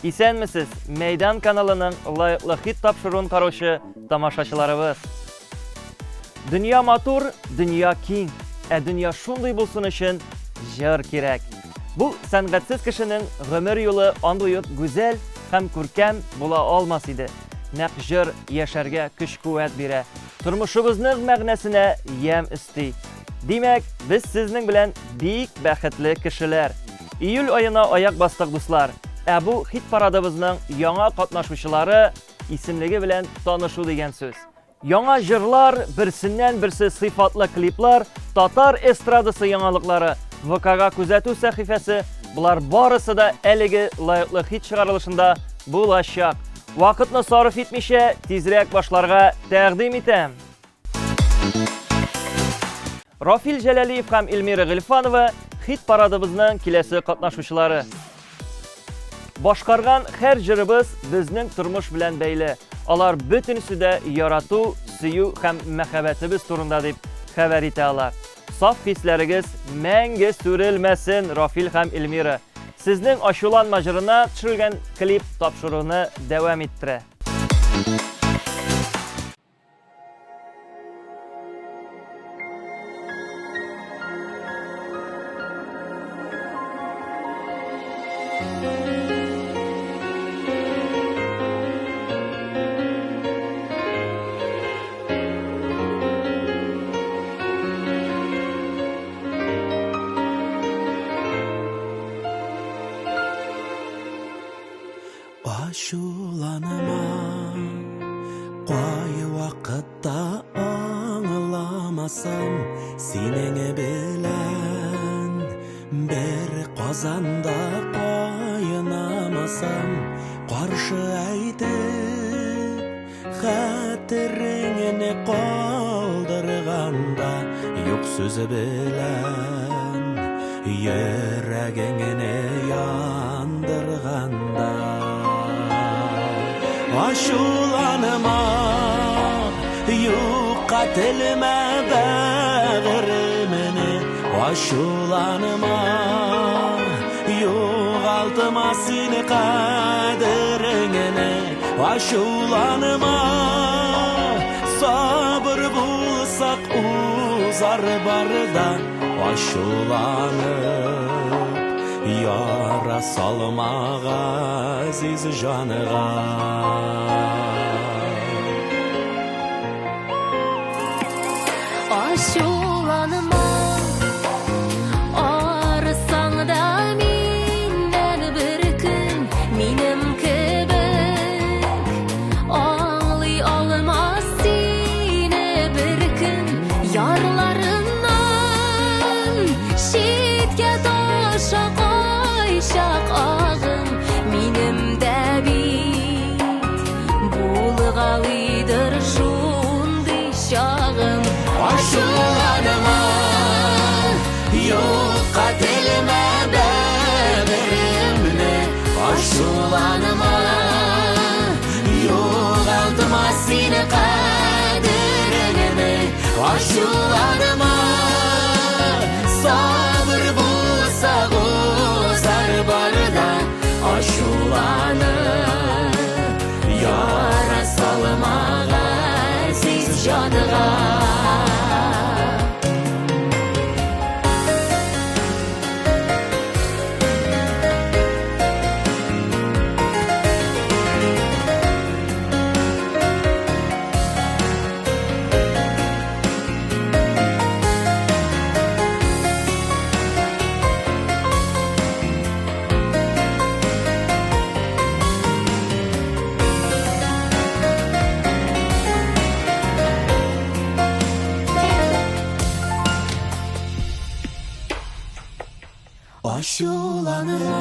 İsenmisiz, Meydan kanalının layıqlı hit tapşırığın qarışı tamaşaçılarımız. Dünya matur, dünya king. Dünya şunday bulsun için jır kerek. Bu sənğətsiz kişinin ömür yolu andayıp güzel hem kürkem bula olmaz idi. Naq jır yaşarga güç kuvvet bire. Turmuşumuzun məğnesine yem isti. Demek biz sizning bilen büyük bəxtli kişiler. İyul ayına ayak bastık dostlar. Bu hit paradımızın yana qatnaşmışları isimligi bilen tanıшу degen söz. Yana jırlar, birsinden birisi sıfatlı klipler, Tatar estradası yanılıkları, VK'ga күзәтү сәхифәсе, bular barısı da eligi layıqlı hit çıkarılışında bulaşacak. Vakıtını sarf etmişe tezrek başlarga təqdim etem. Rafil Jelaliyev hem Ilmira Gilfanova hit paradımızın kilesi qatnaşmışları. Başkargan her jırыбыз bizning turmuş bilen beyli. Alar bütünüsü de yaratu, suyu hem məxəbətimiz turunda deb xəbər etələr. Saf hisləriniz məngə sürülməsin Rafil hem Ilmira. Sizning aşulanma jırına çırılgan klip tapşırığını devam ettirə. Aşulanma qoy vaqtda ağlamasam sening bilan bir qozonda qaynamasam qarshi aytib xatiringni qoldirganda yo'q so'zi bilan yuragingni yondirganda Aşulanma, yo'qotilma bag'rimni. Aşulanma, yo'qoltma seni qadringni. Aşulanma, sabr bo'lsak uzar barda. Aşulanib yara salmağa aziz canıga. Aşulanma, arısan da minden bir gün minim kebek. Ağlay olmaz seni bir gün yarlarından şitke taşa koyşak ağım minim de bit bulgalıdır şundi şağım. Aşulanma, yo'qotilma bag'rimni. Aşulanma, yo'qoltma seni qadringni. Aşulanma, sabr bo'lsa o'zar barda. Aşulanib yara salmağa aziz canıga. Aşulanma,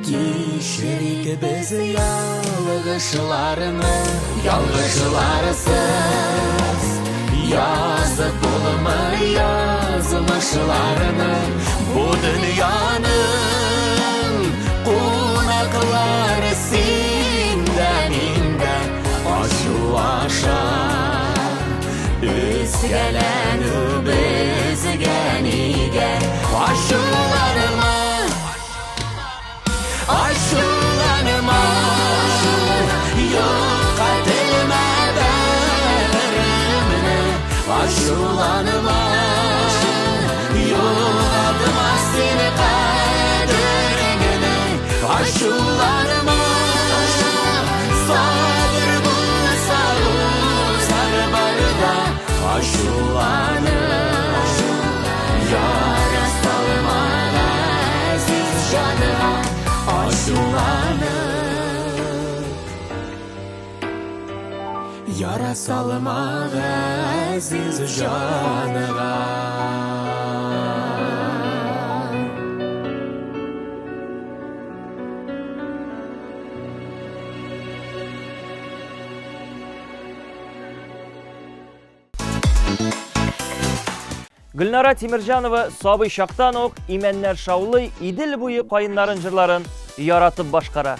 kişilik biz yalgışlarsız yazıp bulma yazmışlarını. Bu dünyanın konakları senden inden aşu aşar. Üsgelen bizgeniga aşulanma, aşulanma. aşularıma sabır bulsa her barda aşulanır yara salmalı aziz canıma aşulanır yara salmalı aziz canıma. Gülnara Timirjanova sabı şaktan ok imenler şavlı idil boyu kayınların jırların yaratıp başkara.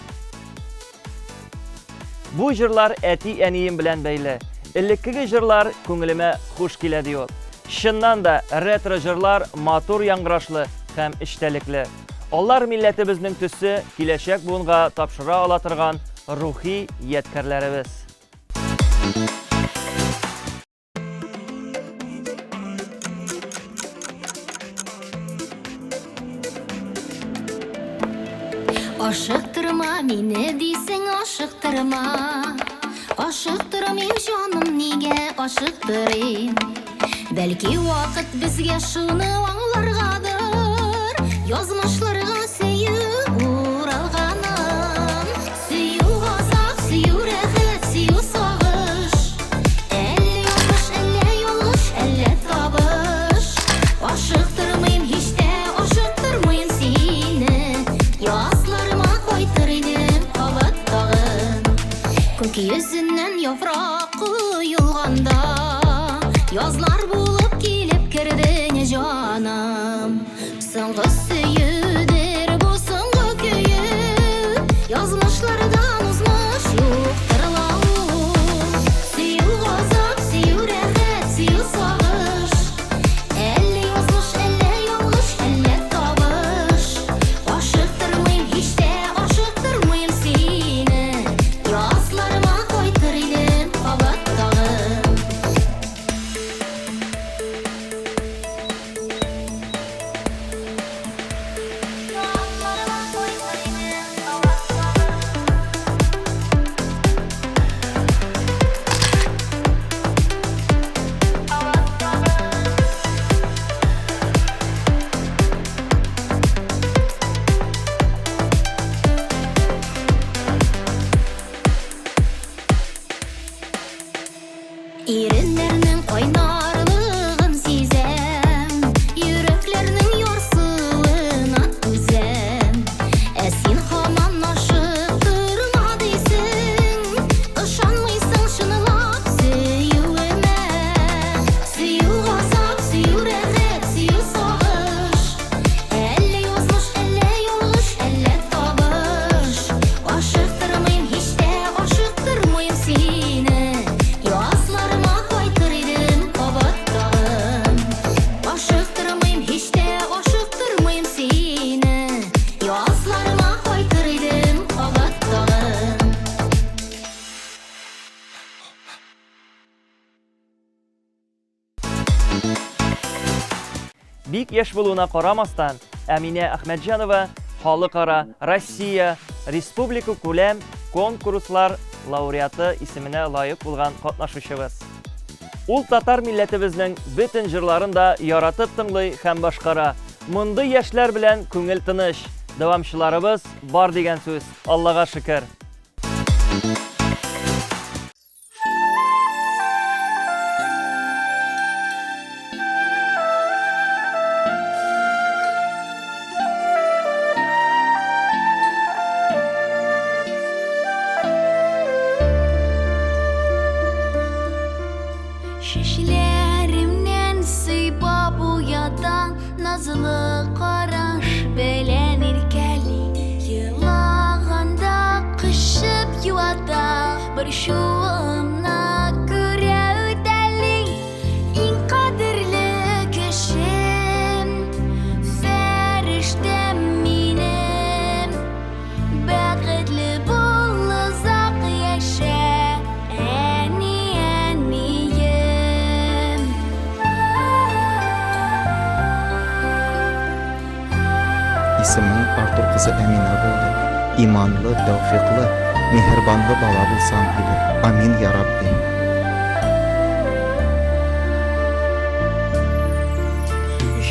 Bu jırlar eti eniyim bilen beyle. İllikkigi jırlar köngülüme hoş kile diyor. Şınnan da retro jırlar matur yangıraşlı hem iştelikli. Onlar milletimizin tüssü kileşek bunga tapşıra alatırgan ruhi yetkerlerimiz. Aşıktırma meni deysen aşıktırma. Aşıktırmayım canım nige aşıktırayım. Belki vakit bizge şunu anlargadır. Yazmışlarga seyip uğralganım. Süyü gazap, süyü rehet, süyü sağış. Elle yolgış, elle yolgış, elle tabış. Aşıktırmayım hiç de aşıktırmayım seni. Yazlarıma koytırdım havattağın. Kökü yüzünden yaprağı yulganda yazlar bulup gelip kirdin canım. Soңғы süyüdür bu soңғы köyü. Yazmışlardan uzmuş yoktırlağı. Süyü gazap, süyü rehet, süyü sağış. Elle yazmış, elle yolgış, elle tabış. Aşıktırmayım hiç de aşıktırmayım seni. Yazlarıma koytırdım havattağın. Erinlerinin kaynarlığın sizem, yüreklerinin yorsuluğuna düzem. Esin haman aşıktırma deysin, ışanmıysan şınılap süyüme. Süyü gazap, süyü rehet, süyü sağış. Elle yazmış, elle yolgış, elle tabış. Aşıktırmayım hiç de aşıktırmayım seni. Yazlarıma koytırdım havattağın. Aşıktırmayım hiç de aşıktırmayım seni. Yazlarıma koytırdım havattağın. Bik yaş buluna qaramasdan Amine Ahmedjanova Xalqara Rossiya Respublika Kulem konkurslar laureatı ismine layık bulgan qatnaşучыбыз. Ул татар милләтебезнең бөтен җырларын да яратып тыңлый һәм башкара. Мондый яшьләр белән күңел тыныч. Дәвамчыларыбыз бар дигән сүз. Аллага шөкер. Şişlerimden sıypa bu yadan nazlı qaraş belen irkeli. Yılağanda qışıp yuvada bir şuumna göre ödeli. En kadirli kişim feriştem minim. Bəxtli bul uzaq yaşa eniyim. İsmim Artur kızı Emine oldu. imanlı, tevfikli, mehribanlı bala bulsan idi. Amin ya Rabbi.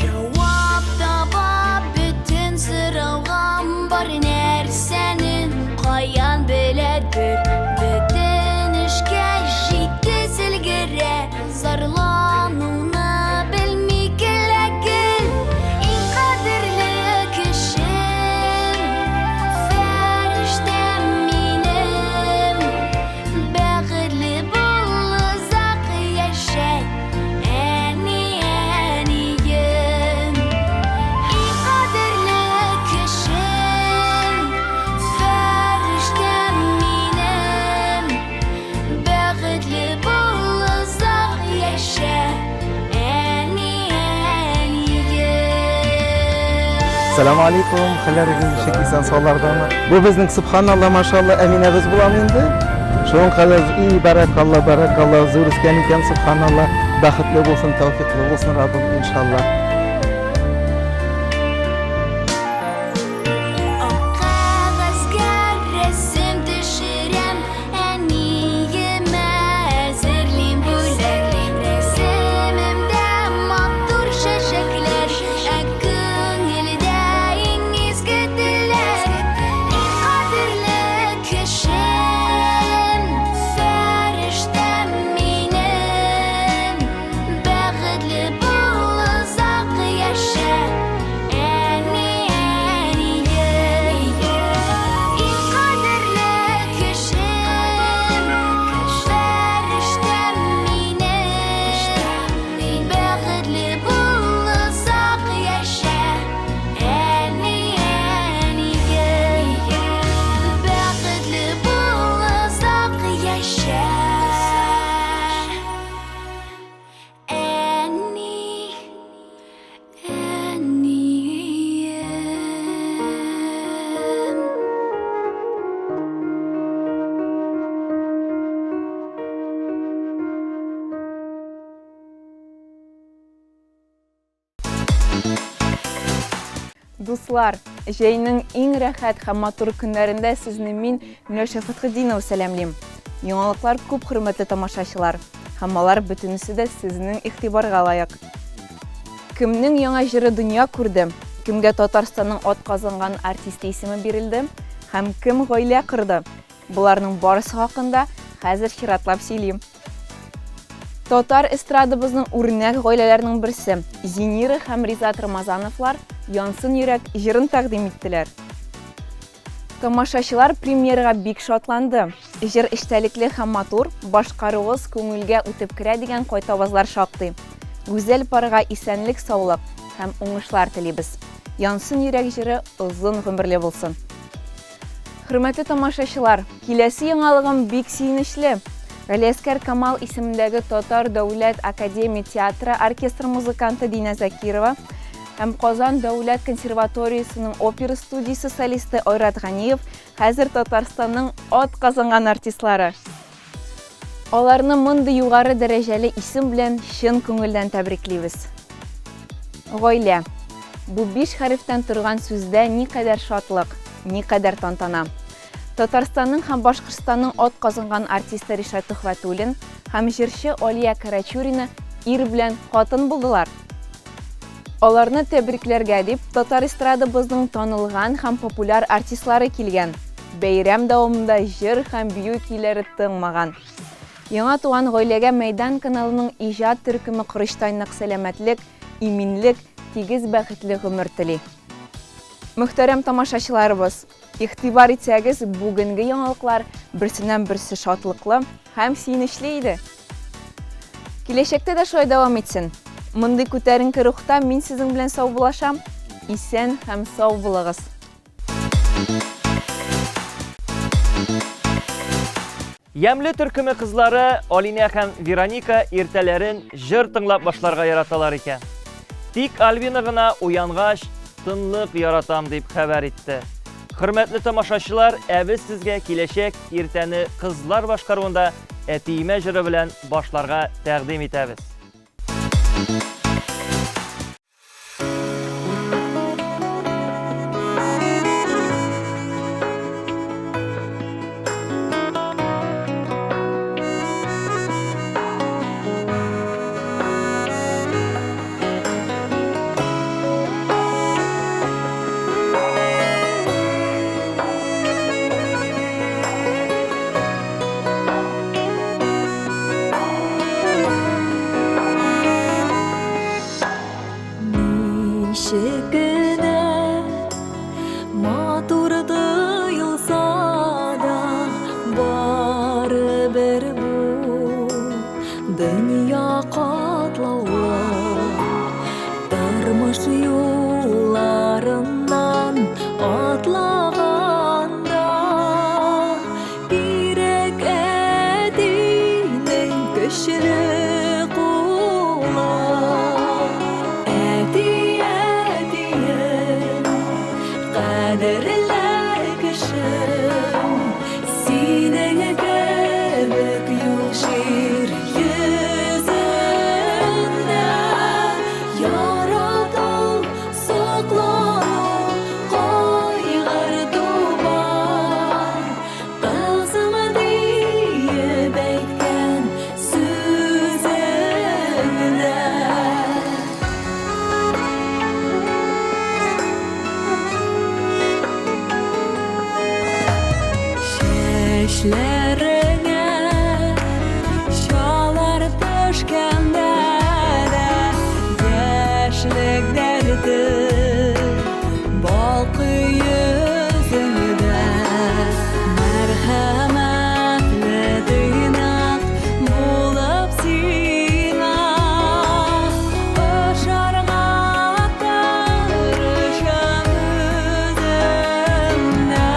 Cevap tapa bütün sıralan bar nersenin kayan biledir. Bütün işke ciddi silgire zarlanını bilmeklegil. En kadirli kişim feriştem benim. Bəxtli bul uzaq yaşa eniyim. En kadirli kişim feriştem benim. Bəxtli bul uzaq yaşa eniyim. Assalamu alaikum. Xalarınız şekilsen sağlardamı. Bu bizning subhanallah maşallah eminemiz bulan indi. Şoň kadar iyi barakallah zor isken iken subhanallah baxtli bolsun, tevfikli bolsun Rabbim inşallah. Qağazga resim düşürəm, eniyime zerlim bular. Resimimde mattur şeşekler, ko'ngilda ingizgi dillar. En qadrli kishim, ferishtam menim. Baxtli bo'l, uzoq yasha, eniyim. En qadrli kishim, ferishtam menim. Baxtli bo'l, uzoq yasha, eniyim. Baxtli bo'l, uzoq yasha, eniyim. Дуслар, җәйнең иң рәхәт һәм матур көннәрендә сезне мин Миләүшә Фәтхетдинова сәламлыйм. Яңалыклар күп хөрмәтле тамашачылар, һәм алар бөтенесе дә сезнең игътибарга лаек. Кемнең яңа җыры дөнья күрде, кемгә Татарстанның атказанган артисты исеме бирелде, һәм кем гаилә кырды. Буларның барысы хакында хәзер чиратлап сөйлим. Татар эстрадыбызның үрнәк гаиләләренең берсе Зинира һәм Ризат Рамазановлар Янсын йөрәк җырын тәкъдим иттеләр. Тамашачылар премьерага бик шатланды. Җыр эчтәлекле һәм матур, башкаруыгыз күңелгә үтеп керә дигән кайтавазлар шактый. Гүзәл парга исәнлек, саулык һәм уңышлар телибез. Янсын йөрәк җыры озын гомерле булсын. Хөрмәтле тамашачылар, киләсе яңалыгым бик сөенечле. Галиәскәр Камал исемендәге Татар дәүләт академия театры оркестр музыканты Динә Закирова һәм Казан дәүләт консерваториясының опера студиясе солисты Айрат Ганиев хәзер Татарстанның атказанган артистлары. Аларны мондый югары дәрәҗәле исем белән чын күңелдән тәбриклибез. Гаилә. Бу 5 хәрефтән торган сүздә никадәр шатлык, никадәр тантана. Татарстанның һәм Башкортстанның атказанган артисты Ришат Тухватуллин һәм җырчы Алия Карачурина ир белән хатын булдылар. Аларны тәбрикләргә дип татар эстрадыбызның танылган һәм популяр артистлары килгән. Бәйрәм дәвамында җыр һәм бию көйләре тыңмаган. Яңа туган гаиләгә Мәйдан каналының иҗат төркеме Кырыштайнык сәламәтлек, иминлек, тигез бәхетле гомер тели. Мөхтәрәм тамашачыларыбыз, игътибар итсәгез, бүгенге яңалыклар берсеннән-берсе шатлыклы һәм сөенечле иде. Киләчәктә дә шулай дәвам итсен. Мондый күтәренке рухта мин сезнең белән сау булашам. Исән һәм сау булыгыз. Ямле төркеме кызлары Алина һәм Вероника иртәләрен җыр тыңлап башларга яраталар икән. Тик Альвина гына уянгач тынлык яратам дип хәбәр итте. Хөрмәтле тамашачылар, без сезгә киләчәк иртәне кызлар башкаруында әтиемә җыры белән башларга тәкъдим итәбез. Düşlerine şalar düşkende de yaşlık derdi balkı yüzünde merhametli düğünak bulup sina Öşarga karışan üzümde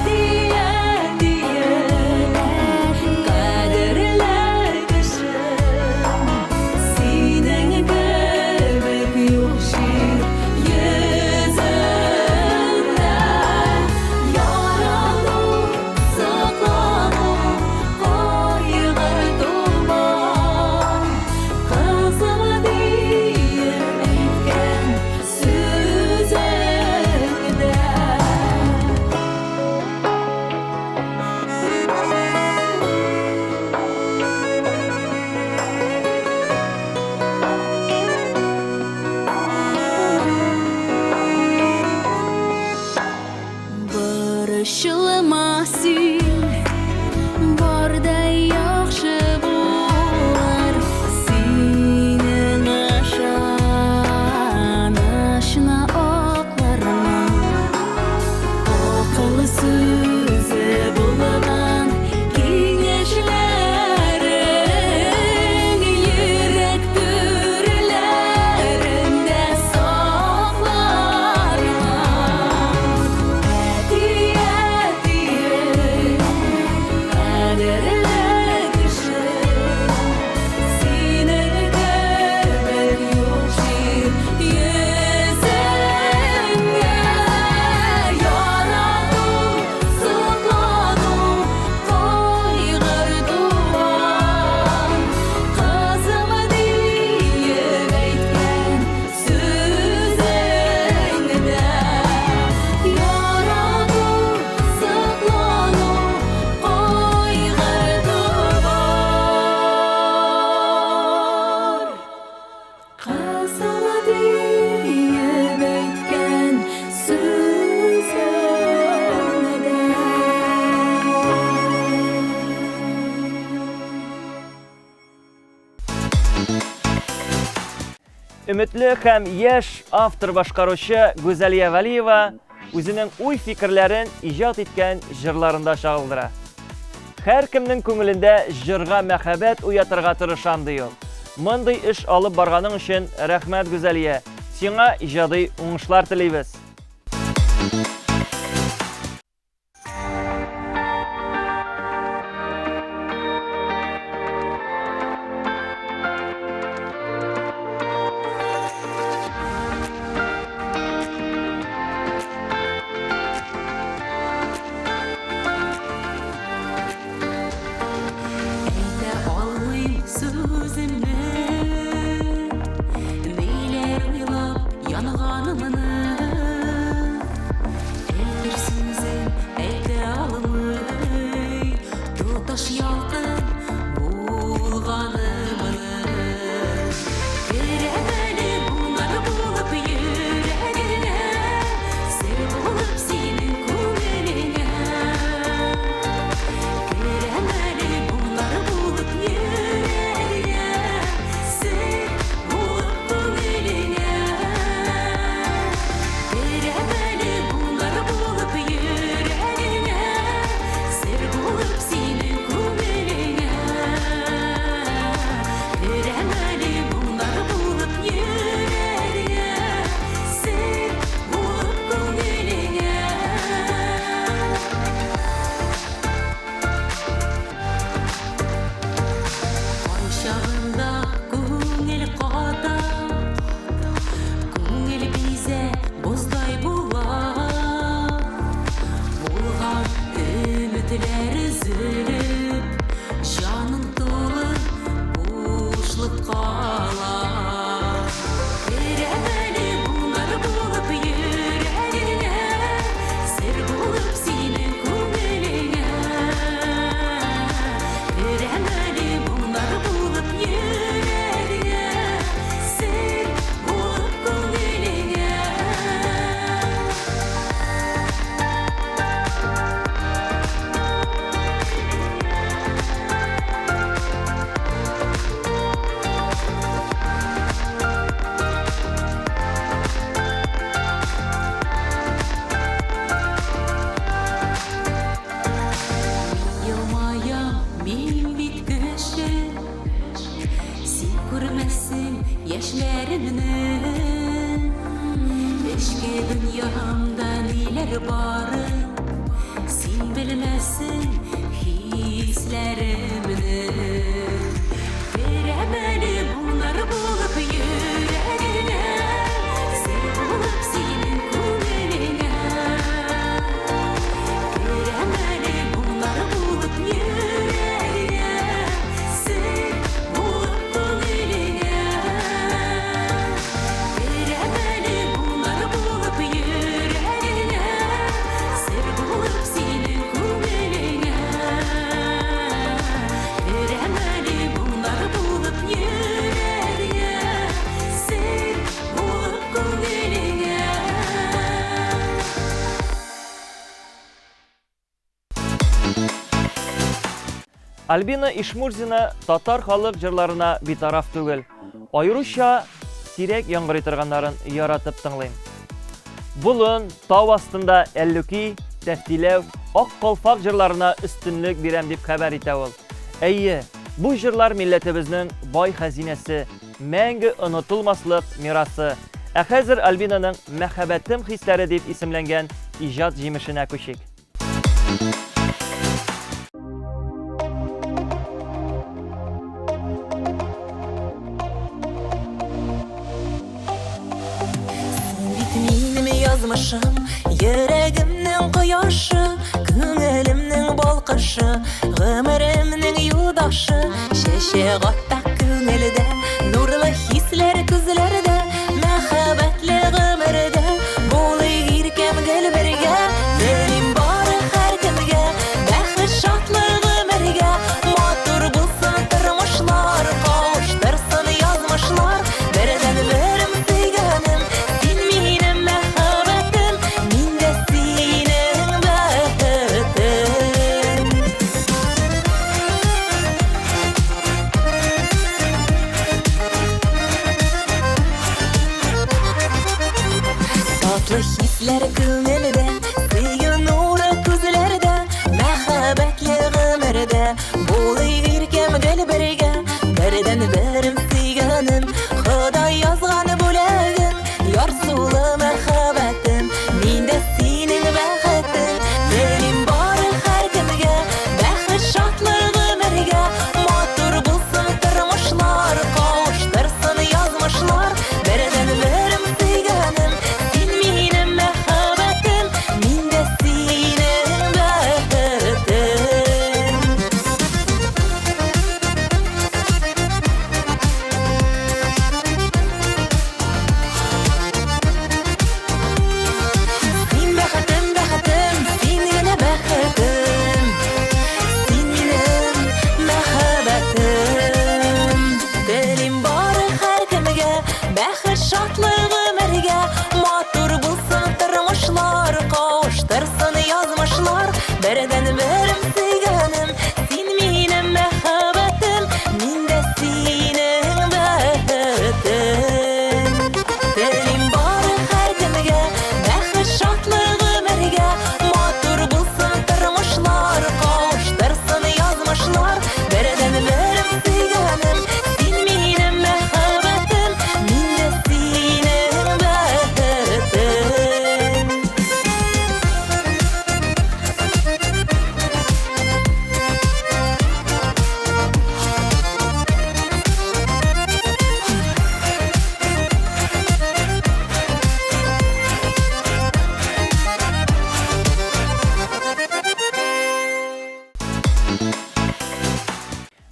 Diye kaderler kışım Sinen göbek yokşir yüzünde Yaralı saklanıp koygar durma Kızım diye etken süzünde Barışılmasın Barda yaxşı bular Senin aşan aşına oklarına Akıllı sözü bulanan Kengeçlerin Yürek dürlerinde saklarına Diye kaderler kışım Sinen göbek yokşir yüzünde Yaralı saklanıp koygar duvar Kızım diye etken süzünde Yaralı saklanıp koygar duvar Kızım diye etken Ümitli hem yaş автор başkaroşu Güzeliye Valiyeva özünün uy fikirlerin icad etken jırlarında şağıldıra. Her kimnin көңелендә jırga мәхәббәт уятырга тырышам diyor. Мындай iş алып барганың өчен рәхмәт Güzeliye. Сиңа иҗади уңышлар телибез. Әйтә алмыйм сүземне Ниләр уйлап янганымны барын сен білмәсің хисләремне Берәмәлі бұлар болып йөрәгенә Сер болып сенің күңеліңә Берәмәлі бұлар болып йөрәгенә Сер болып күңеліңә Берәмәлі бұлар болып йөрәгенә Сер болып сенің күңеліңә Берәмәлі бұлар болып йөрәгенә Сер болып күңеліңә Альбина Ишмурзина татар халык җырларына битараф түгел. Аеруча сирәк яңгырый торганнарын яратып тыңлыйм. Булын, тау астында әллүки, тәфтиләү, ак калфак җырларына өстенлек бирәм дип хәбәр итә ул. Әйе, бу җырлар милләтебезнең бай хәзинәсе, мәңге онытылмаслык мирасы. Ә хәзер Альбинаның мәхәббәтем хисләре дип исемләнгән иҗат җимешенә күчик. Бит минем язмышым, йөрәгемнең кояшы, күңелемнең балкышы, гомеремнең юлдашы, чәчәк атта күңелдә, нурлы хисләр күзләрдә, мәхәббәтле гомердә, булый иркәм гел бергә, телим бары һәр кемгә, бәхет шатлык гомергә, матур булсын тормышлар, кавыштырсын язмышлар, бердән берем сөйгәнем, син минем мәхәббәтем, мин дә синең бәхетем. Татлы хисләр күңелдә, сөю нуры күзләрдә, мәхәббәтле гомердә, булый иркәм гел бергә, бердән берем сөйгәнем, Ходай язган бүләгем, ярсулы мәхәббәтем, мин дә синең бәхетең, телим бары һәр кемгә, бәхет шатлык гомергә, матур булсын тормышлар, кавыштырсын язмышлар, бердән берем сөйгәнем, син минем мәхәббәтем, мин дә синең бәхетем. Син бәхетем, бәхетем, син генә бәхетем, син минем мәхәббәтем. Телим бары һәр кемгә, бәхет шатлык гомергә, матур булсын тормышлар, кавыштырсын язмышлар, бердән берем сөйгәнем, син минем мәхәббәтем, мин дә синең бәхетем. Телим бары һәр кемгә, бәхет шатлык гомергә, матур булсын тормышлар, кавыштырсын язмышлар, бердән берем сөйгәнем, син минем мәхәббәтем, мин дә синең бәхетем.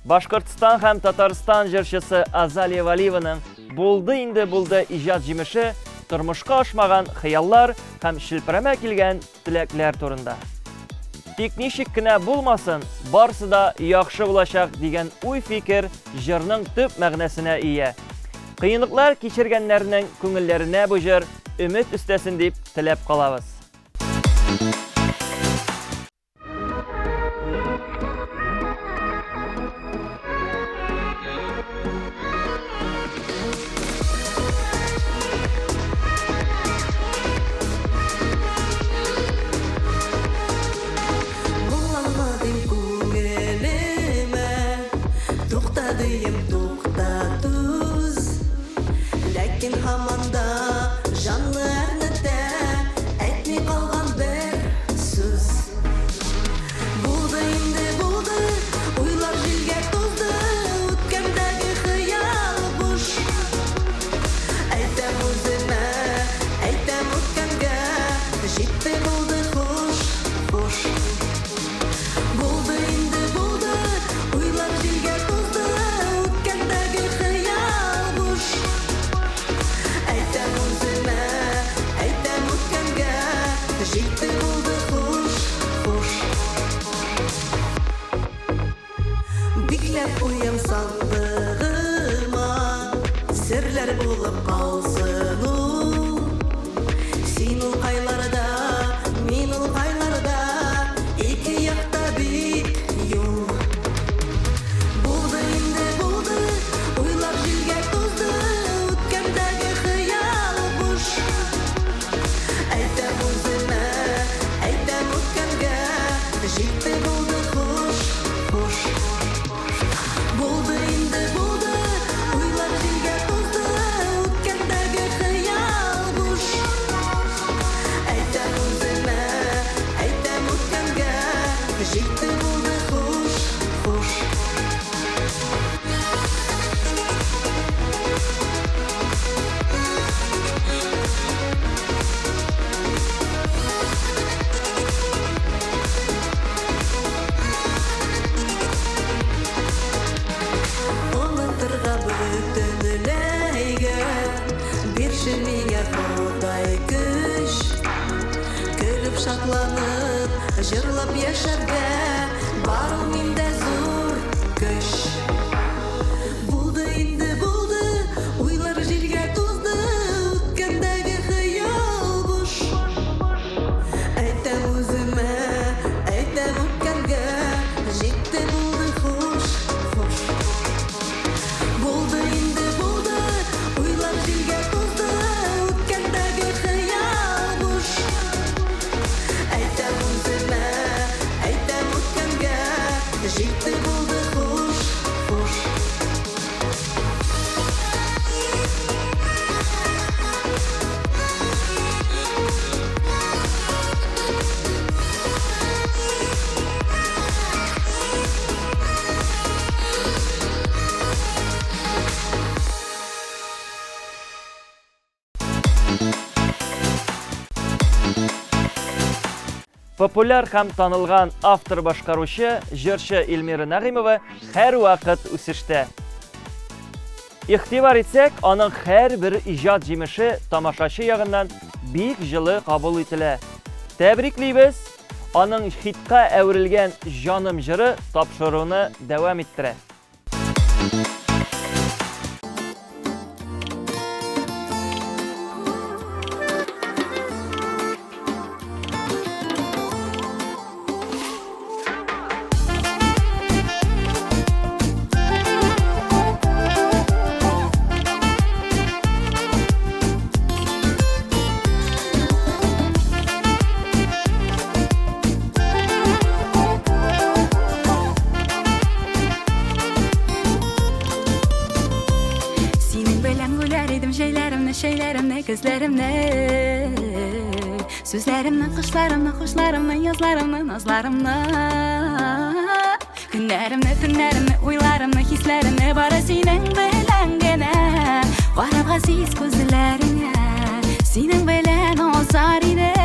Башкортстан һәм Татарстан җырчысы Азалия Валиеваның «Булды инде булды» иҗат җимеше тормышка ашмаган хыяллар һәм шилпәрәмә килгән теләкләр турында. Тик ничек кенә булмасын, барысы да яхшы булачак дигән уй-фикер җырның төп мәгънәсенә ия. Кыенлыклар кичергәннәрнең күңелләренә бу җыр өмет өстәсен дип теләп калабыз. Һаманда җанлы әрнетә, әйтми калган бер шатланып, жырлап яшәргә, бар ул миндә зур көч. Булды инде булды, уйлар җиргә тузды, үткәндәге хыял буш. Әйтәм үземә, әйтәм үткәнгә, җитте булды хуш, хуш. Булды инде булды, уйлар җиргә тузды, үткәндәге хыял буш. Әйтәм үземә, әйтәм үткәнгә, җитте булды хуш, хуш. Популяр һәм танылган автор башкаручы җырчы Эльмира Нәгыймова һәр вакыт үсештә. Игътибар итсәк, аның һәр бер иҗат җимеше тамашачы ягыннан бик җылы кабул ителә. Тәбриклибез, аның хитка әверелгән җаным җыры тапшыруны дәвам иттерә. Senin belem güler idim şeylerimle, gözlerimle. Sözlerimle, kuşlarımla, yazlarımla, nazlarımla. Günlerimle, tünlerimle, uylarımla, hislerimle. Bara senin belen gene, varım aziz gözlerine. Senin belen ozar idem.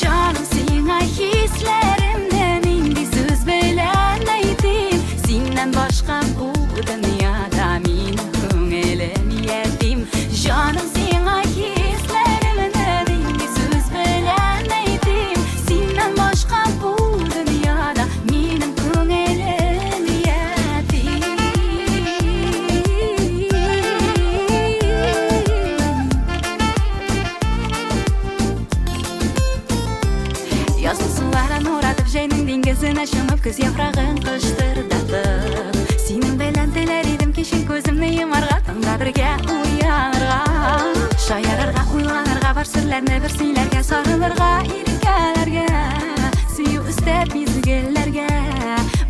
Canım sana hislerimden indi söz belen aydım. Senden başka bu dünyada min köngülüm yetim. Canım sana hislerimden indi söz belen aydım. Senden başka bu dünyada min köngülüm yetim. Yazın sulara nur atıp jayning dengizine şımıp kız yaprağın kıştırdatıp. Senin belen teler idim keşin gözümni yumarga tında birge uyanırga. Şayarırga uylanırga var sirlerni bir siylerge sarılırga ilkelerge. Suyu istep mizgillerge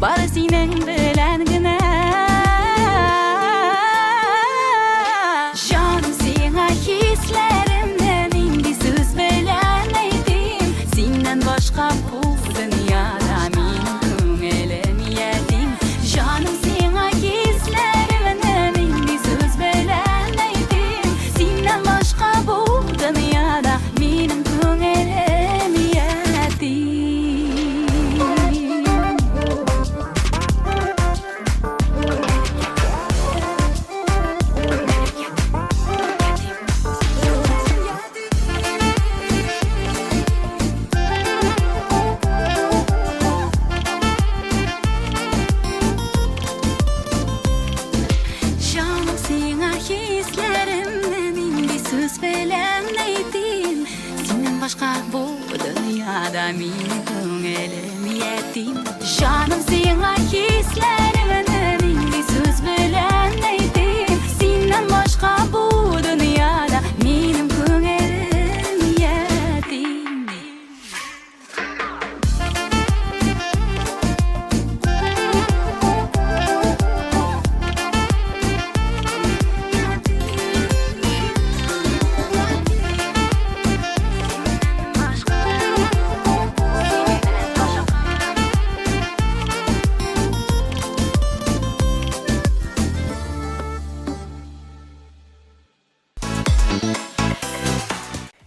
bari senin belen gine. Canım sana hislerimden indi söz belen aydım. Senden başka bu dünyada min köngülüm yetim. Canım sana hislerimden indi söz belen aydım. Senden başka bu dünyada min köngülüm yetim. Canım sana hislerimden indi söz belen aydım. Senden başka bu dünyada min köngülüm yetim. Canım sana hislerimden indi söz belen aydım. Senden başka bu dünyada min köngülüm yetim.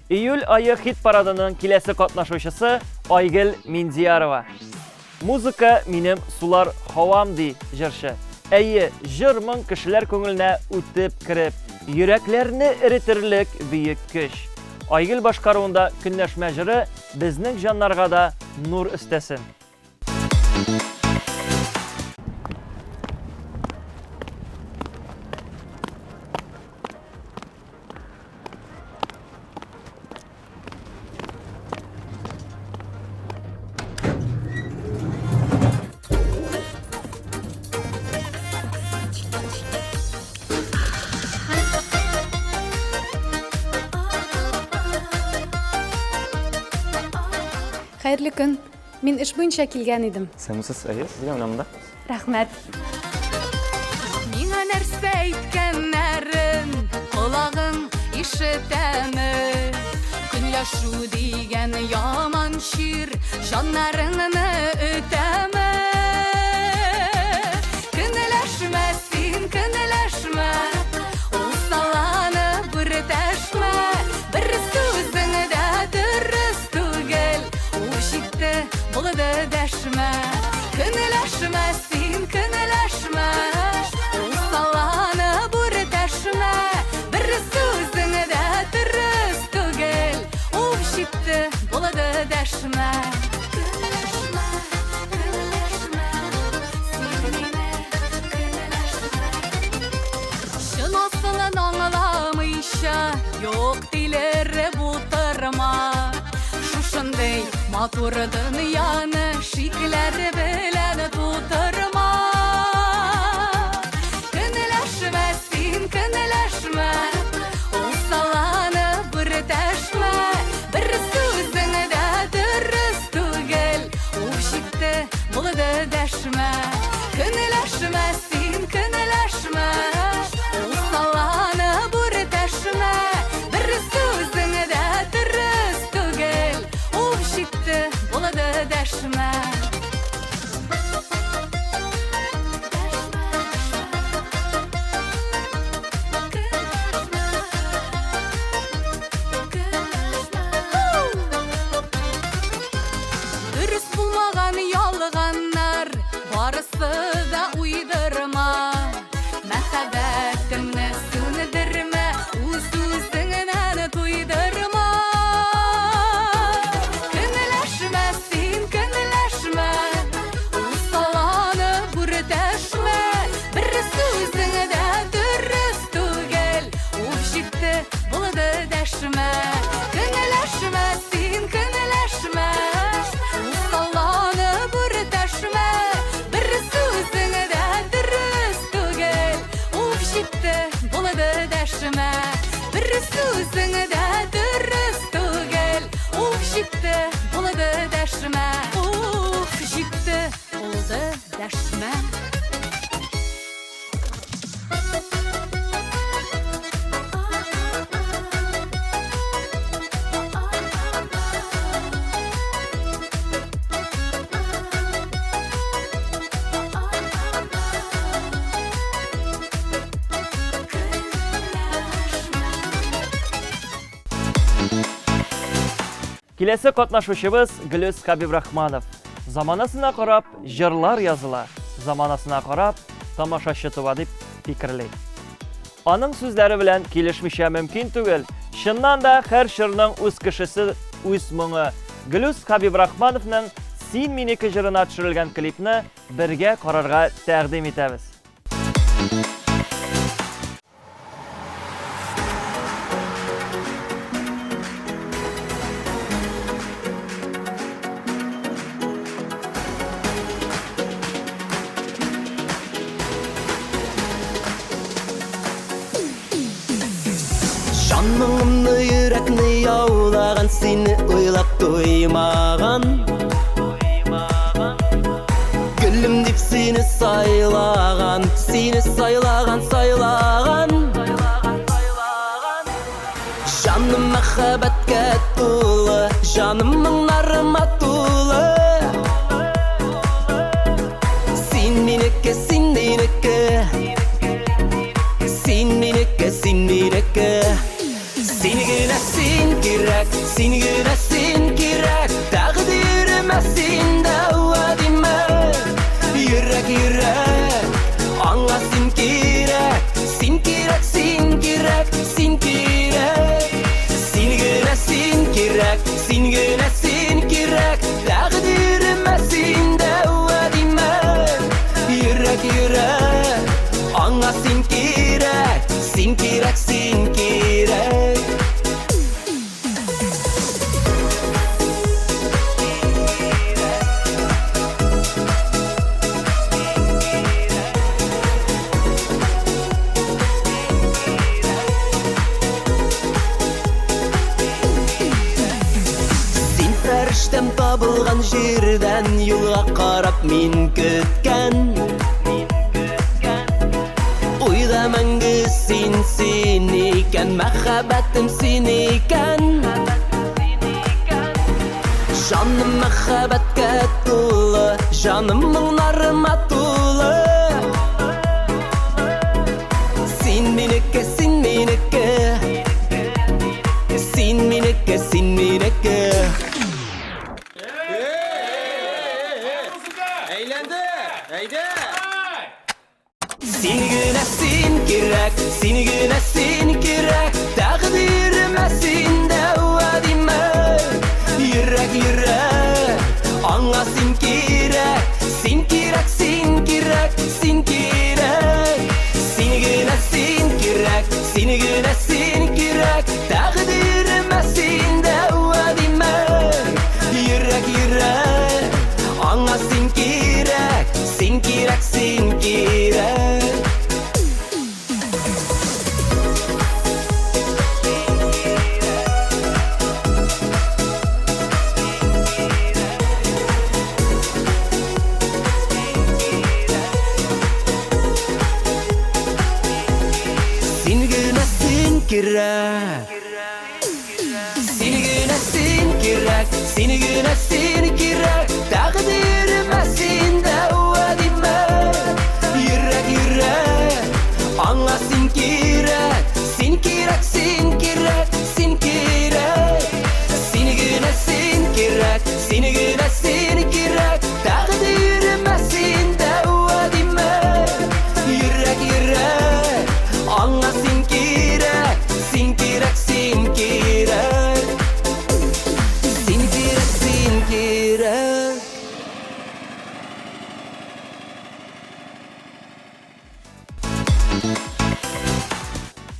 Июль айы хит парадының киләсе катнашучысы Айгөл Миндиярова. Музыка минем сулар хавам ди җырчы. Әйе, җыр моң кешеләр күңеленә үтеп кирип, йөрәкләрне эретерлек бөек көч. Айгыл башкаруында көнләшмә җыры безнең җаннарга да нур өстәсен. Хәерле көн. Мин эш буенча килгән идем. Сәмсез әйе, сезгә менә монда. Рәхмәт. Миңа нәрсә әйткәннәрен колагың ишетәме? Көнләшү дигән яман шир җаннарыңны үтәме? Көнләшмә син, көнләшмә, ул саланы бүртәшмә, бер сүзең дә дөрес түгел, ул җитте булды дәшмә. Көнләшмә син, көнләшмә, ул саланы бүртәшмә, бер сүзең дә дөрес түгел, ул җитте булды дәшмә. Көнләшмә, көнләшмә, син мине көнләшмә. Чын асылын аңламыйча, юк диләре бултырма. Шушындый матур дөньяны шикләр белән тутырма. Көнләшмә син, көнләшмә, ул саланы бүртәшмә, бер сүзең дә дөрес түгел, ул җитте булды дәшмә. Көнләшмә син, көнләшмә, ул саланы бүртәшмә, бер сүзең дә дөрес түгел, ул җитте булды дәшмә. Дөрес булмаган ялганнар барысы да уйдырма. Мәхәббәтеңне сүндермә, үз үзеңнән туйдырма. Көнләшмә син, көнләшмә, ул саланы бүртәшмә, бер сүзең дә дөрес түгел, ул җитте булды дәшмә. Көнләшмә син, көнләшмә, ул саланы бүртәшмә, бер сүзең дә дөрес түгел, ул җитте булды дәшмә. Бер сүзең дә дөрес түгел, ул җитте булды дәшмә. Ух, җитте булды дәшмә. Киләсе катнашучыбыз Гөлүс Хабибрахманов. Заманасына карап җырлар языла, заманасына карап тамашачы туа дип фикерләй. Аның сүзләре белән килешмичә мөмкин түгел. Чыннан да һәр җырның үз кешесе, үз моңы. Гөлүс Хабибрахмановның "Син минеке" җырына төшерелгән клипны бергә карарга тәкъдим итәбез. Жанымны, йөрәкне яулаган, сине уйлап туймаган. Гөлем дип сине сайлаган, сине сайлаган, сайлаган. Жаным мәхәббәткә тулы, жаным моңнарыма тулы. Син минеке, син минеке, син минеке, син минеке. Син генә син кирәк, син генә син кирәк. Тәкъдиремә син дә вәдимә. Йөрәк, йөрәк, аңа син кирәк, син кирәк, син кирәк, син кирәк. Син генә Син генә син кирәк, тәкъдиремә син дәвадимә. Йөрәк, йөрәк, аңа син кирәк, син кирәк, син кирәк. Фәрештәм табылган җирдән юлга карап мин көткән. Уйда мәңге син икән, мәхәббәтем син икән. Җаным мәхәббәткә тулы, җаным моңнарыма тулы. Син минеке, син минеке. Син минеке, син минеке. Син генә син кирәк, син генә син кирәк, тәкъдиремә син дәвадимә. Йөрәк, йөрәк, аңа син кирәк, син кирәк, син кирәк, син кирәк. Син генә син кирәк, син генә син кирәк, тәкъдиремә син дәвадимә. Йөрәк, йөрәк, аңа син кирәк, син кирәк, син кирәк. Син генә син кирәк. Син генә син кирәк, син генә син кирәк, тәкъдиремә син дәвадимә. Йөрәк, йөрәк, аңа син кирәк, син кирәк, син кирәк, син кирәк. Син генә син кирәк, син генә син кирәк, тәкъдиремә син дәвадимә. Йөрәк, йөрәк, аңа син кирәк, син кирәк, син кирәк. Син кирәк, син кирәк.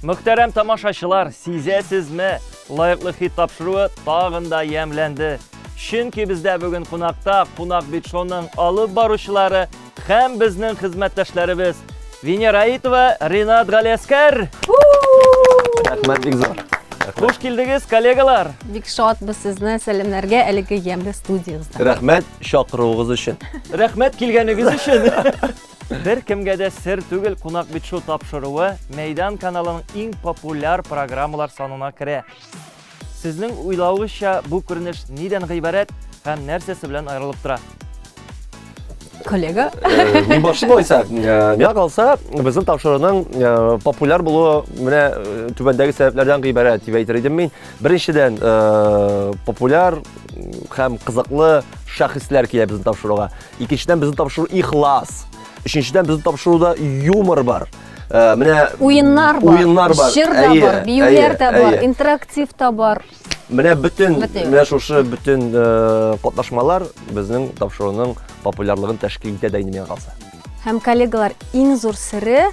Мөхтәрәм тамашачылар, сизәсезме, лайыклы хит тапшыруы тагын да ямләнде. Чөнки бездә бүген кунакта Кунак бит шоуның алып баручылары һәм безнең хезмәттәшләребез Венера Аитова, Ринат Галиәскәр. Рәхмәт бик зур. Хуш килдегез, коллегалар. Бик шатбыз сезне сәламнәргә әлеге ямьле студиягызда. Рәхмәт чакыруыгыз өчен. Рәхмәт килгәнегез өчен. Бер кемгә дә сер түгел, Кунак бит шоу тапшыруы Мәйдан каналының иң популяр программалар санына керә. Сезнең уйлавыгызча бу күренеш нидән гыйбарәт һәм нәрсәсе белән аерылып тора? Коллега, Мин башлап айсак, миңа калса, безнең тапшыруның популяр булуы менә түбәндәге сәбәпләрдән гыйбарәт дип әйтер идем мин. Беренчедән, популяр һәм кызыклы шәхесләр килә безнең тапшыруга. Икенчедән, безнең тапшыру ихлас. Өченчедән, безнең тапшыруда юмор бар. Менә уеннар бар, җыр да бар, биюләр дә бар, интерактив та бар. Менә шушы бүтән катнашмалар безнең тапшыруның популярлыгын тәшкил итә дә инде миңа калса. Һәм коллегалар, иң зур сыры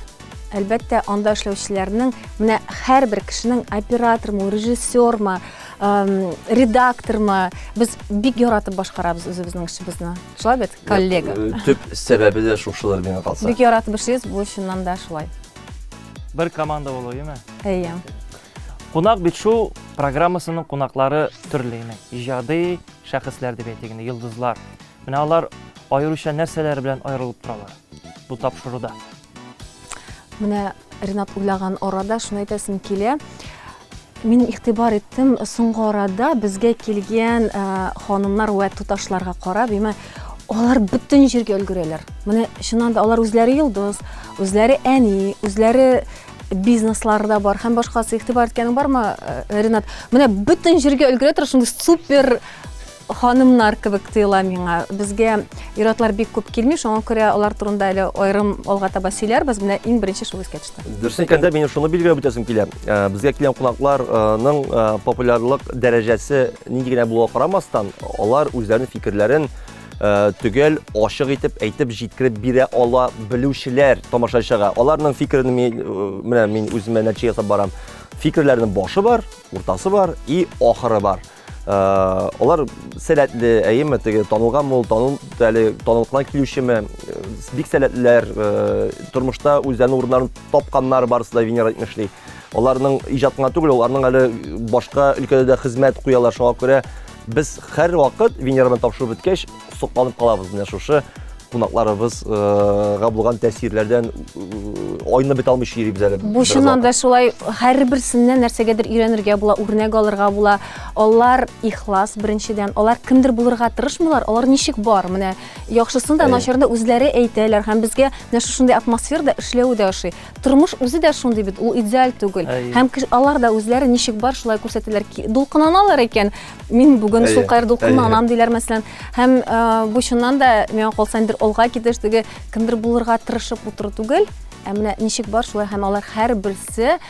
әлбәттә анда эшләүчеләрнең менә һәрбер кешенең оператормы, режиссермы, редактормы, без бик яратып башкарабыз үзебезнең эшебезне. Шулай бит, коллега? Төп сәбәбе дә шушылар миңа калса. Бик яратып эшлибез, бу чыннан да шулай. Бер команда булу, яме? Әйе. Кунак бит шоу программасының кунаклары төрле име. Иҗади шәхесләр дип әйтик инде, йолдызлар. Менә алар аеруча нәрсәләр белән аерылып торалар бу тапшыруда. Менә Ринат уйлаган арада шуны әйтәсем килә. Мин игътибар иттем, соңгы арада безгә килгән ханымнар вә туташларга карап, алар бүтән җиргә өлгерәләр. Менә чыннан да алар үзләре йолдыз, үзләре әни, үзләре бизнесларда бар һәм башкасы. Игътибар иткәнең бармы, Ринат? Менә бүтән җиргә өлгерә торып, шундый супер ханымнар кебек тоела миңа. Безгә ир-атлар бик күп килми, шуңа күрә алар турында әле аерым алга таба сөйләрбез. Менә иң беренче шул искә төште. Дөресен әйткәндә, мин шуны билгеләп үтәсем килә. Безгә килгән кунакларның популярлык дәрәҗәсе нинди генә булуга карамастан, алар үзләренең фикерләрен түгел ашык итеп әйтеп җиткереп бирә ала белүчеләр тамашачыга. Аларның фикерен мин үземә нәтиҗә ясап барам. Фикерләрнең башы бар, уртасы бар и ахыры бар. Алар сәләтле, әйеме, теге танылганмы, танылыклан килүчеме, бик сәләтлеләр, тормышта үзләренең урыннарын тапканнар барысы да Венера әйтмешли. Аларның иҗатына түгел, аларның әле башка өлкәдә дә хезмәт куялар, шуңа күрә без һәр вакыт Венерадан тапшырып беткәч сокланып калабыз. Менә шушы кунакларыбызга булган тәэсирләрдән айны бит алмыйча йөрибез әле. Бу чыннан да шулай, һәрберсеннән нәрсәгәдер өйрәнергә була, үрнәк алырга була. Алар ихлас беренчедән, алар кемдер булырга тырышмыйлар, алар ничек бар. Менә яхшысын да, начарын да үзләре әйтәләр һәм безгә менә шушындый атмосферада эшләү дә ошый. Тормыш үзе дә шундый бит, ул идеаль түгел. Һәм алар да үзләре ничек бар, шулай күрсәтәләр. Дулкынаналар икән. Мин бүген шул кайр дулкынанам диләр мәсәлән. Һәм бу чыннан да миңа калсандыр алга китештеге кемдер булырга тырышып утыру түгел. Менә ничек бар, шулай һәм алар һәрберсе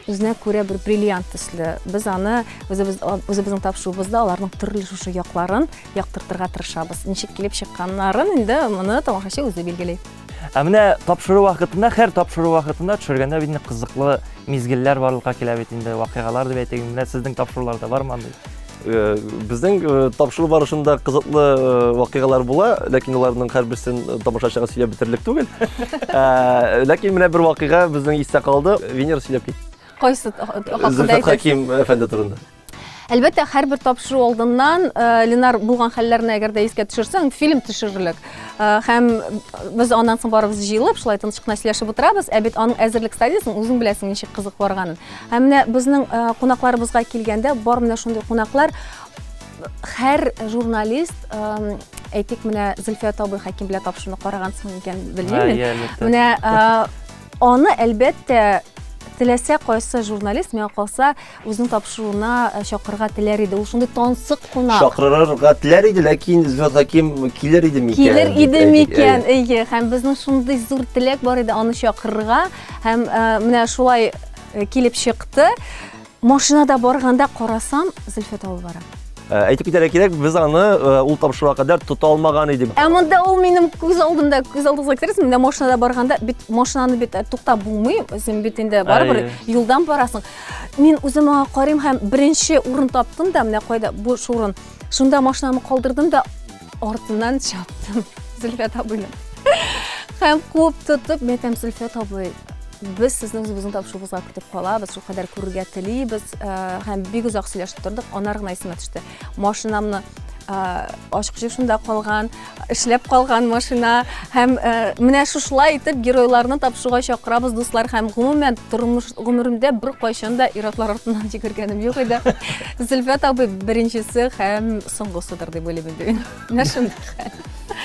үзенә күрә бер бриллиант төсле. Без аны үзебезнең тапшыруыбызда аларның төрле шушы якларын яктыртырга тырышабыз. Ничек килеп чыкканнарын инде моны тамашачы үзе билгели. Менә тапшыру вакытында, һәр тапшыру вакытында төшергәндә бит кызыклы мизгелләр барлыкка килә бит инде, вакыйгалар дип әйтик. Менә сезнең тапшыруларда бармы андый? Безнең тапшыру барышында кызыклы вакыйгалар була, ләкин аларның һәрберсен тамашачыга сөйләп бетерлек түгел. Ләкин менә бер вакыйга безнең истә калды. Венера сөйләп кит. Кайсы хакында Зөлфәт Хәким әфәнде турында. Әлбәттә, һәрбер тапшыру алдыннан Ленар булган хәлләрне әгәр дә искә төшерсәң, фильм төшерерлек. Һәм без аннан соң барыбыз җыелып, шулай тыныч кына сөйләшеп утырабыз. Ә бит аның әзерлек стадиясын үзең беләсең, ничек кызык барганын. Һәм менә безнең кунакларыбызга килгәндә, бар менә шундый кунаклар, һәр журналист, әйтик, менә Зөлфәт абый Хәким белән тапшыруны карагансың икән, белмим. Менә аны әлбәттә теләсә кайсы журналист миңа калса үзенең тапшыруына чакырга теләр иде. Ул шундый тансык кунак. Чакырырга теләр иде, ләкин Зөлфәт Хәким килер иде микән? Килер иде микән? Әйе, һәм безнең шундый зур теләк бар иде аны чакырырга. Һәм менә шулай килеп чыкты. Машинада барганда карасам, Зөлфәт абый бара. Әйтеп китәргә кирәк, без аны ул тапшыруга кадәр тота алмаган идек. Монда ул минем күз алдымда китерсең, менә машинада барганда бит машинаны бит туктап булмый, син бит инде барыбер юлдан барасың. Мин үзем аңа карыйм һәм беренче урын таптым да, менә кайда бу урын. Шунда машинамны калдырдым да артыннан чаптым Зөлфәт абыйны. Һәм куып тотып, мен әйтәм, Зөлфәт абый, biz sizning o'zimizning topshirig'ingizga kutib qolamiz, shu qadar ko'rga tiliymiz, ham bek uzoq сөйләшеп turdik. Onargina esime tushdi. Mashinamni ochiq shunda qolgan, ishlab qolgan mashina, ham menә shulay etib геройларны тапшыруга чакырабыз, дуслар, һәм гомумән гомеремдә бер кайчан да ир-атлар артыннан җигергәнем юк иде. Зөлфәт абый беренчесе һәм соңгысыдыр дип уйлыйм инде. Менә шундый.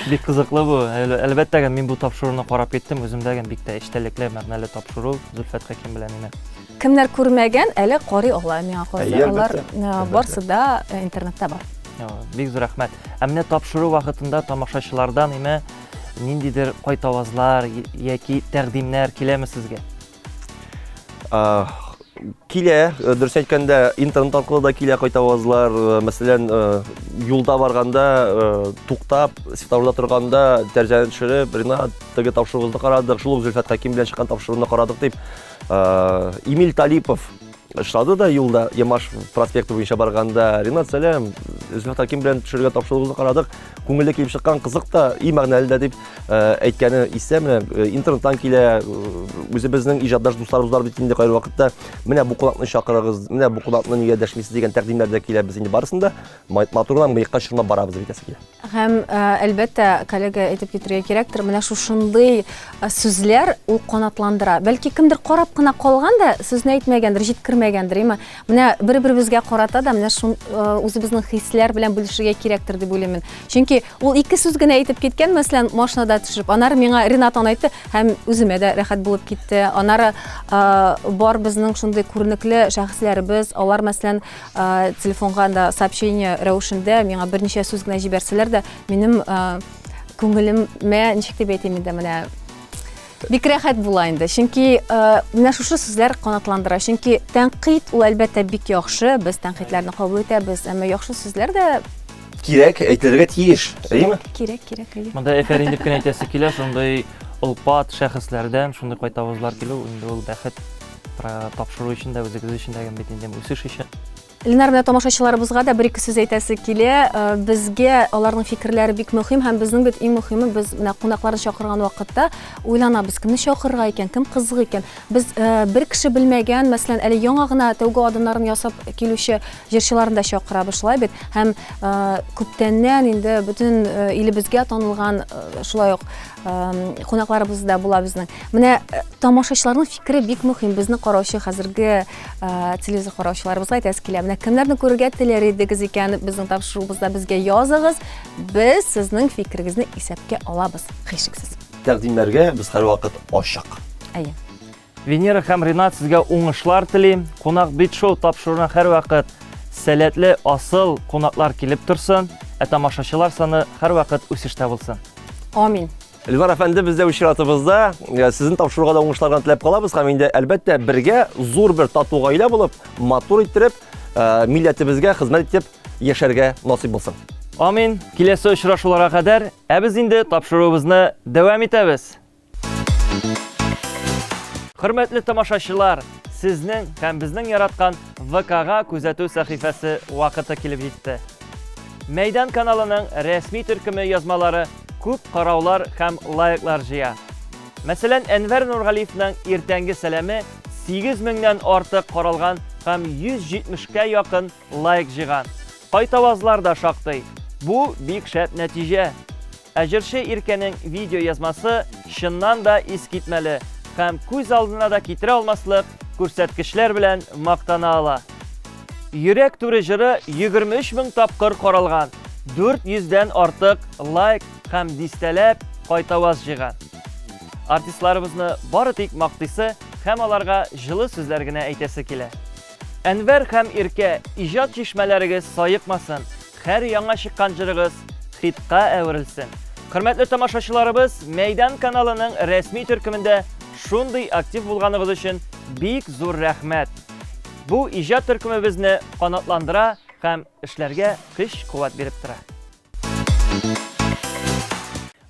Бик кызыклы бу. Әлбәттә, мин бу тапшыруны карап киттем, үземдә бик тә эчтәлекле, мәгънәле тапшыру Зөлфәт Хәким белән инде. Кемнәр күрмәгән, әле карый ала миңа калса. Алар барсы да интернетта бар. Бик зур рәхмәт. Менә тапшыру вакытында тамашачылардан ниндидер кайтавазлар яки тәкъдимнәр киләме сезгә? Килә, дөрес әйткәндә, интернет аркылы да килә кайтавазлар. Мәсәлән, юлда барганда, туктап, светофорда торганда, тәрҗәне төшереп, Ринат, теге тапшыруыгызны карадык, шул Зөлфәт Хәким белән чыккан тапшыруны карадык дип. Эмиль Талипов эшләде да юлда, Ямаш проспекты буенча барганда, Ринат, сәлам, Зөлфәт Хәким белән төшергән тапшыруыгызны карадык, күңелле килеп чыккан, кызык та, и мәгънәле дә дип әйткәне исәме, интернеттан килә, үзебезнең иҗатдаш дусларыбыз бар бит инде кайр вакытта. Менә бу кунакны чакырыгыз, менә бу кунакны нигә дәшмисез дигән тәкъдимнәр дә килә, biz инде барысында матурдан мыекка чорнап барабыз дип әйтәсе килә. Һәм әлбәттә, коллега әйтеп китәргә кирәктер, менә шушындый сүзләр ул канатландыра. Бәлки кемдер карап кына калган да, сүзне әйтмәгәндер, җиткермәгәндер, менә бер-беребезгә карата да менә шун үзебезнең хисләр сезләр белән бүлешергә кирәктер дип уйлыйм. Чөнки ул ике сүз генә әйтеп киткән, мәсәлән, машинада төшеп, аннары миңа Ринат аны әйтте һәм үземә дә рәхәт булып китте. Аннары бар безнең шундый күренекле шәхесләребез, алар мәсәлән телефонга да сообщение рәвешендә миңа берничә сүз генә җибәрсәләр дә, минем күңелемә ничек дип әйтим инде, менә бик рәхәт була инде. Чөнки менә шушы сүзләр канатландыра. Чөнки тәнкыйть ул әлбәттә бик яхшы, без тәнкыйтьләрне кабул итәбез, әмма яхшы сүзләр дә Кирәк, әйтелергә тиеш, әйеме? кирәк. Монда әфәрин дип кенә әйтәсе килә, шундый олпат шәхесләрдән шундый кайтавызлар килү, инде ул бәхет тапшыру өчен дә, үзегез өчен дә бит инде үсеш өчен. Ленар белән тамашачыларыбызга да бер-ике сүз әйтәсе килә. Безгә аларның фикерләре бик мөһим һәм безнең бит иң мөһиме, без менә кунакларны чакырган вакытта уйланабыз, кемне чакырырга икән, кем кызык икән. Без бер кеше белмәгән, мәсәлән, әле яңа гына тәүге адымнарын ясап килүче җырчыларны да чакырабыз шулай бит. Һәм күптәннән инде бөтен илебезгә танылган шулай ук кунакларыбыз да була безнең. Менә тамашачыларның фикере бик мөһим. Безнең караучы хәзерге телевизор караучыларыбызга әйтәсе килә. Менә кемнәрне күрергә теләр идегез икән, безнең тапшыруыбызда безгә языгыз. Без сезнең фикерегезне исәпкә алабыз, һичшиксез. Тәкъдимнәргә без һәрвакыт ачык. Әйе. Венера һәм Ринат, сезгә уңышлар телим. Кунак бит шоу тапшыруына һәрвакыт сәләтле, асыл кунаклар килеп торсын, тамашачылар саны һәрвакыт үсештә булсын. Амин. Эльвар әфәнде, бездә очратыбызда сезнең тапшыруга да уңышлардан теләп калабыз һәм инде әлбәттә бергә зур бер тату гаилә булып, матур иттереп, милләтебезгә хезмәт итеп яшәргә насыйп булсын. Амин. Киләсе очрашуларга кадәр без инде тапшыруыбызны дәвам итәбез. Хөрмәтле тамашачылар, сезнең һәм безнең яраткан ВК-га күзәтү сәхифәсе вакыты килеп җитте. Мәйдан каналының рәсми төркеме язмалары күп караулар һәм лайклар җыя. Мәсәлән, Әнвәр Нургалиевның иртәнге сәламе 8000-нән артык каралган һәм 170-кә якын лайк җыйган. Кайтавазлар да шактый. Бу бик шәп нәтиҗә. Әҗерче Иркәнең видео язмасы чыннан да искитмәле һәм күз алдына да китерә алмаслык күрсәткечләр белән мактана ала. Йөрәк туры җыры 23000 тапкыр каралган. 400-дән артык лайк һәм дистәләп кайтаваз җыйган. Артистларыбызны бары тик мактыйсы һәм аларга җылы сүзләр генә әйтәсе килә. Әнвәр һәм Иркә, иҗат чишмәләрегез саекмасын, һәр яңа чыккан җырыгыз хитка әверелсен. Хөрмәтле тамашачыларыбыз, Мәйдан каналының рәсми төркемендә шундый актив булганыгыз өчен бик зур рәхмәт. Бу иҗат төркемебезне канатландыра һәм эшләргә көч-куәт биреп тора.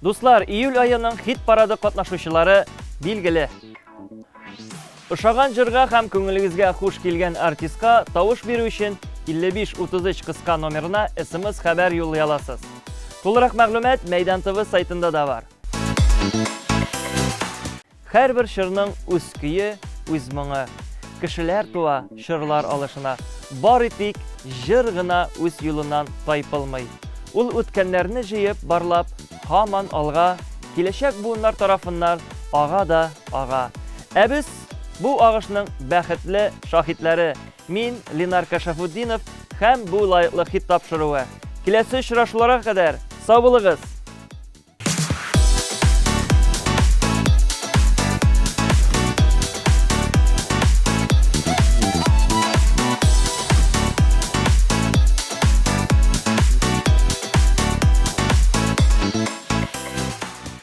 Дуслар, июль айының хит парады катнашучылары билгеле. Ошаган җырга һәм күңелегезгә хуш килгән артистка тавыш бирү өчен 5533 кыска номерына SMS хәбәр юллый аласыз. Тулырак мәгълүмат Мәйдан ТВ сайтында да бар. Һәрбер җырның үз көе, үз моңы. Кешеләр туа җырлар алышына. Бары тик җыр гына үз юлыннан тайпылмый. Ул үткәннәрне җыеп барлап, һаман алга, киләчәк буыннар тарафыннан ага да ага. Без бу агышның бәхетле шаһитләре. Мин Ленар Кашафутдинов һәм бу лайыклы хит тапшыруы. Киләсе очрашуларга кадәр сау булыгыз.